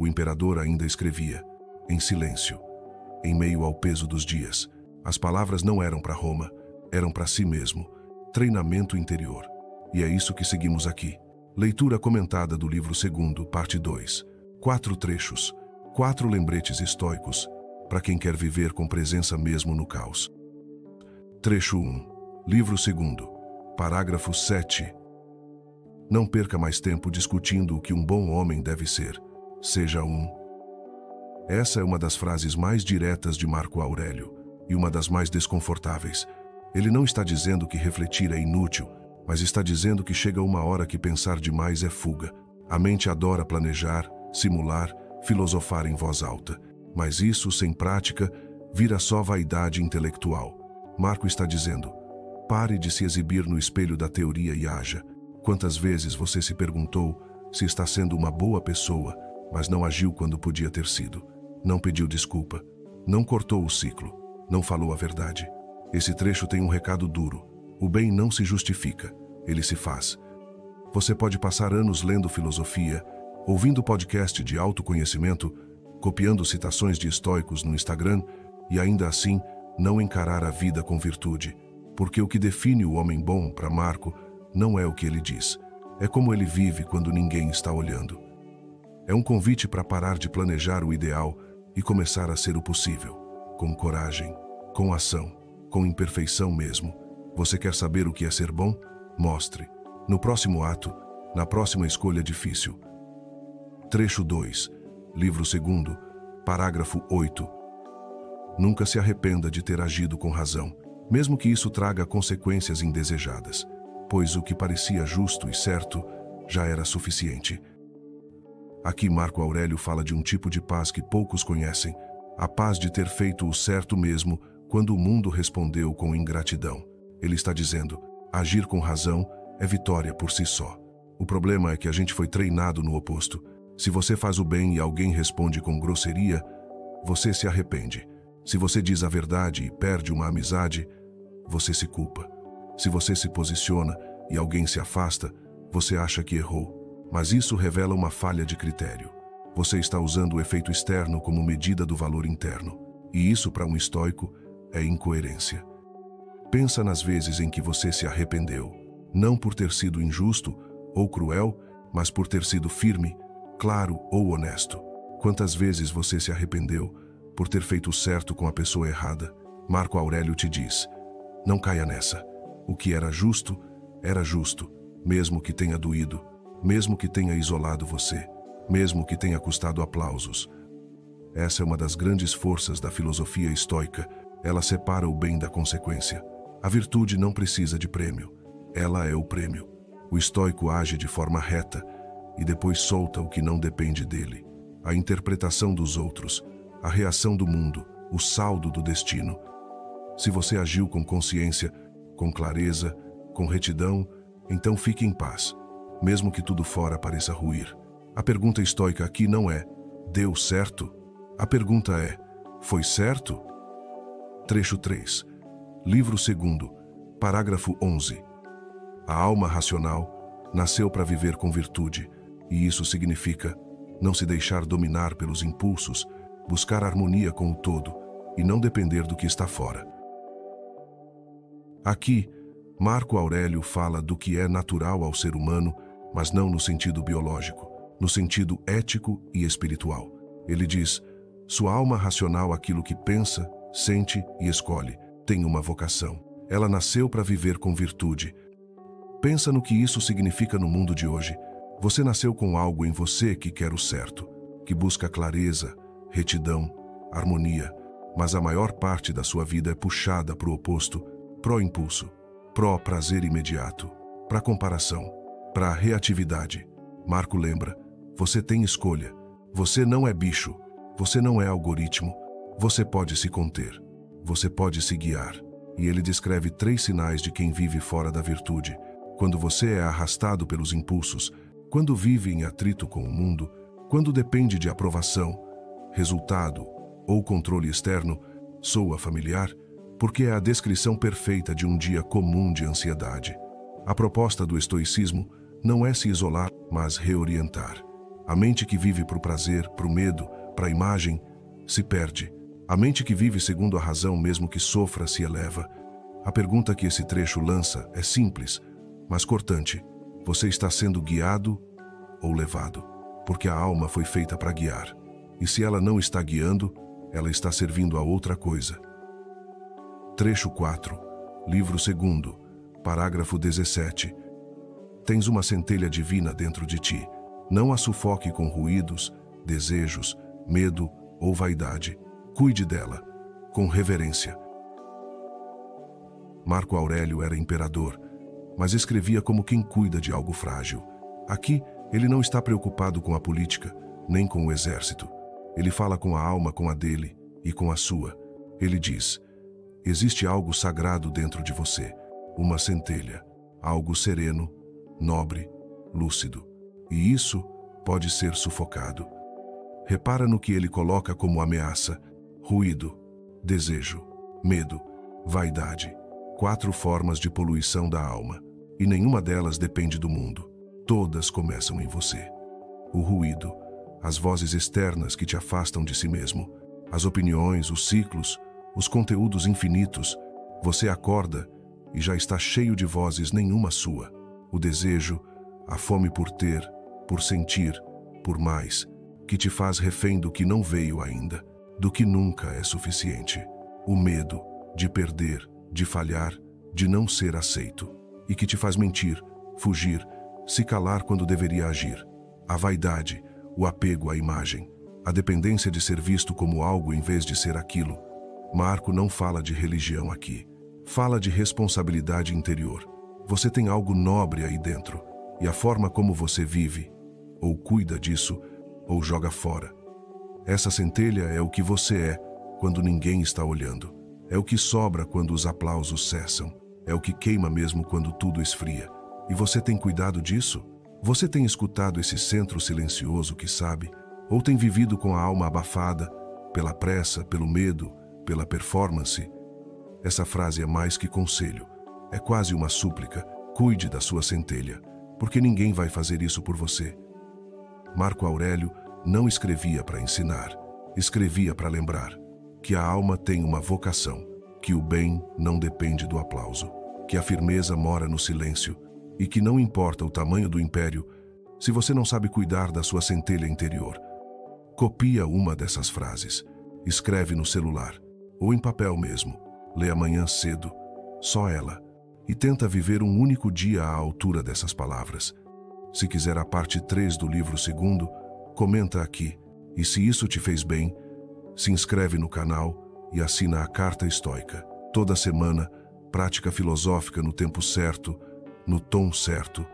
O imperador ainda escrevia, em silêncio, em meio ao peso dos dias. As palavras não eram para Roma, eram para si mesmo. Treinamento interior. E é isso que seguimos aqui. Leitura comentada do livro 2, parte 2. 4 trechos, 4 lembretes estoicos, para quem quer viver com presença mesmo no caos. Trecho 1. Livro 2, parágrafo 7. Não perca mais tempo discutindo o que um bom homem deve ser. Seja um. Essa é uma das frases mais diretas de Marco Aurélio e uma das mais desconfortáveis. Ele não está dizendo que refletir é inútil, mas está dizendo que chega uma hora que pensar demais é fuga. A mente adora planejar, simular, filosofar em voz alta. Mas isso, sem prática, vira só vaidade intelectual. Marco está dizendo, pare de se exibir no espelho da teoria e haja. Quantas vezes você se perguntou se está sendo uma boa pessoa, mas não agiu quando podia ter sido? Não pediu desculpa, não cortou o ciclo, não falou a verdade. Esse trecho tem um recado duro. O bem não se justifica, ele se faz. Você pode passar anos lendo filosofia, ouvindo podcast de autoconhecimento, copiando citações de estoicos no Instagram e ainda assim não encarar a vida com virtude. Porque o que define o homem bom para Marco não é o que ele diz, é como ele vive quando ninguém está olhando. É um convite para parar de planejar o ideal e começar a ser o possível, com coragem, com ação, com imperfeição mesmo. Você quer saber o que é ser bom? Mostre. No próximo ato, na próxima escolha difícil. Trecho 2, livro 2, parágrafo 8. Nunca se arrependa de ter agido com razão, mesmo que isso traga consequências indesejadas, pois o que parecia justo e certo já era suficiente. Aqui Marco Aurélio fala de um tipo de paz que poucos conhecem, a paz de ter feito o certo mesmo quando o mundo respondeu com ingratidão. Ele está dizendo, agir com razão é vitória por si só. O problema é que a gente foi treinado no oposto. Se você faz o bem e alguém responde com grosseria, você se arrepende. Se você diz a verdade e perde uma amizade, você se culpa. Se você se posiciona e alguém se afasta, você acha que errou. Mas isso revela uma falha de critério. Você está usando o efeito externo como medida do valor interno. E isso, para um estoico, é incoerência. Pensa nas vezes em que você se arrependeu, não por ter sido injusto ou cruel, mas por ter sido firme, claro ou honesto. Quantas vezes você se arrependeu por ter feito o certo com a pessoa errada? Marco Aurélio te diz, não caia nessa. O que era justo, mesmo que tenha doído, mesmo que tenha isolado você, mesmo que tenha custado aplausos. Essa é uma das grandes forças da filosofia estoica. Ela separa o bem da consequência. A virtude não precisa de prêmio. Ela é o prêmio. O estoico age de forma reta e depois solta o que não depende dele. A interpretação dos outros, a reação do mundo, o saldo do destino. Se você agiu com consciência, com clareza, com retidão, então fique em paz, mesmo que tudo fora pareça ruir. A pergunta estoica aqui não é, deu certo? A pergunta é, foi certo? Trecho 3, livro 2, parágrafo 11. A alma racional nasceu para viver com virtude, e isso significa não se deixar dominar pelos impulsos, buscar harmonia com o todo e não depender do que está fora. Aqui, Marco Aurélio fala do que é natural ao ser humano, mas não no sentido biológico, no sentido ético e espiritual. Ele diz, sua alma racional, aquilo que pensa, sente e escolhe, tem uma vocação. Ela nasceu para viver com virtude. Pensa no que isso significa no mundo de hoje. Você nasceu com algo em você que quer o certo, que busca clareza, retidão, harmonia, mas a maior parte da sua vida é puxada para o oposto, pró-impulso, pró-prazer imediato, para comparação, para reatividade. Marco lembra, você tem escolha, você não é bicho, você não é algoritmo, você pode se conter, você pode se guiar. E ele descreve 3 sinais de quem vive fora da virtude. Quando você é arrastado pelos impulsos, quando vive em atrito com o mundo, quando depende de aprovação, resultado ou controle externo, soa familiar, porque é a descrição perfeita de um dia comum de ansiedade. A proposta do estoicismo não é se isolar, mas reorientar. A mente que vive para o prazer, para o medo, para a imagem, se perde. A mente que vive segundo a razão, mesmo que sofra, se eleva. A pergunta que esse trecho lança é simples, mas cortante. Você está sendo guiado ou levado? Porque a alma foi feita para guiar. E se ela não está guiando, ela está servindo a outra coisa. Trecho 4, livro 2, parágrafo 17. Tens uma centelha divina dentro de ti. Não a sufoque com ruídos, desejos, medo ou vaidade. Cuide dela, com reverência. Marco Aurélio era imperador, mas escrevia como quem cuida de algo frágil. Aqui, ele não está preocupado com a política, nem com o exército. Ele fala com a alma, com a dele e com a sua. Ele diz: existe algo sagrado dentro de você, uma centelha, algo sereno, nobre, lúcido. E isso pode ser sufocado. Repara no que ele coloca como ameaça: ruído, desejo, medo, vaidade. 4 formas de poluição da alma, e nenhuma delas depende do mundo. Todas começam em você. O ruído, as vozes externas que te afastam de si mesmo, as opiniões, os ciclos, os conteúdos infinitos. Você acorda e já está cheio de vozes, nenhuma sua. O desejo, a fome por ter, por sentir, por mais, que te faz refém do que não veio ainda, do que nunca é suficiente. O medo de perder, de falhar, de não ser aceito, e que te faz mentir, fugir, se calar quando deveria agir. A vaidade, o apego à imagem, a dependência de ser visto como algo em vez de ser aquilo. Marco não fala de religião aqui. Fala de responsabilidade interior. Você tem algo nobre aí dentro, e a forma como você vive, ou cuida disso, ou joga fora. Essa centelha é o que você é quando ninguém está olhando. É o que sobra quando os aplausos cessam. É o que queima mesmo quando tudo esfria. E você tem cuidado disso? Você tem escutado esse centro silencioso que sabe? Ou tem vivido com a alma abafada, pela pressa, pelo medo, pela performance? Essa frase é mais que conselho. É quase uma súplica. Cuide da sua centelha, porque ninguém vai fazer isso por você. Marco Aurélio não escrevia para ensinar, escrevia para lembrar que a alma tem uma vocação, que o bem não depende do aplauso, que a firmeza mora no silêncio e que não importa o tamanho do império, se você não sabe cuidar da sua centelha interior. Copia uma dessas frases, escreve no celular ou em papel mesmo, lê amanhã cedo, só ela, e tenta viver um único dia à altura dessas palavras. Se quiser a parte 3 do livro 2, comenta aqui, e se isso te fez bem, se inscreve no canal e assina a Carta Estoica. Toda semana, prática filosófica no tempo certo, no tom certo,